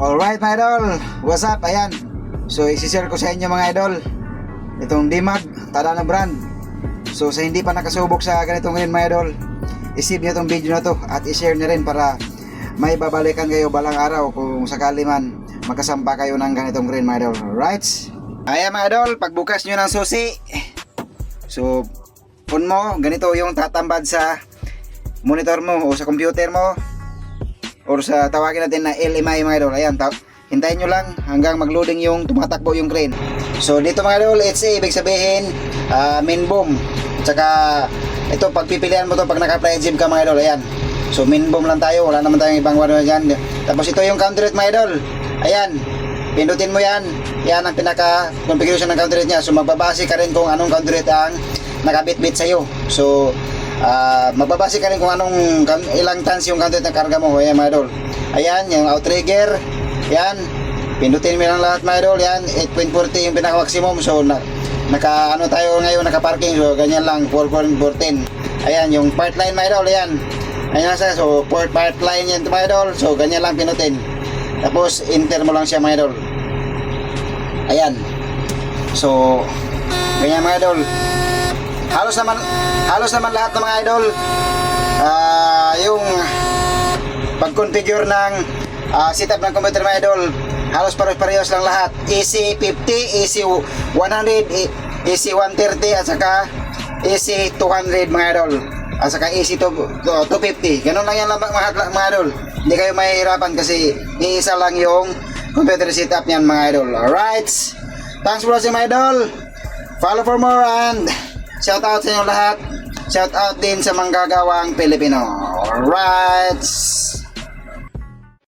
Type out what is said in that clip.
Alright mga idol, what's up? Ayan, so isi-share ko sa inyo mga idol itong Dimag, tada na brand. So sa hindi pa nakasubok sa ganitong rin mga idol, isip nyo itong video na to at i-share nyo rin para may babalikan kayo balang araw kung sakali man magkasampa kayo ng ganitong rin mga idol. Alright, ayan mga idol, pagbukas nyo ng susi, so on mo, ganito yung tatambad sa monitor mo o sa computer mo or sa tawagin natin na LMI mga idol. Ayan, hintayin nyo lang hanggang mag-loading yung tumatakbo yung crane. So dito mga idol, it's ibig sabihin main boom. Tsaka ito, pagpipilian mo to pag naka-apply gym ka mga idol. Ayan, so main boom lang tayo, wala naman tayong ibang wala dyan. Tapos ito yung counter rate mga idol. Ayan, pindutin mo yan. Yan ang pinaka configuration ng counter rate nya. So magbabase ka rin kung anong counter rate ang nakabit-bit sa'yo. So magbabase ka rin kung anong ilang tons yung counter na karga mo. Ayan mga idol, ayan yung outrigger, yan pindutin mo lang lahat mga idol. Yan 8.40 yung pinaka maximum. So naka ano tayo ngayon, naka parking, so ganyan lang 4.14. ayan yung part line mga idol, ayan nasa, so part line yan mga idol. So ganyan lang pinutin, tapos enter mo lang siya mga idol. Ayan, so ganyan mga idol. Halos naman lahat ng mga idol, yung pag-configure ng setup ng computer mga idol, halos parehas lang lahat. AC50, AC100, AC130 at saka AC200 mga idol, at saka AC250. Ganun lang yan mga idol. Hindi kayo mahihirapan kasi iisa lang yung computer setup niyan mga idol. Alright, thanks for watching mga idol. Follow for more and shout out sa inyo lahat. Shout out din sa manggagawang Pilipino. Alright.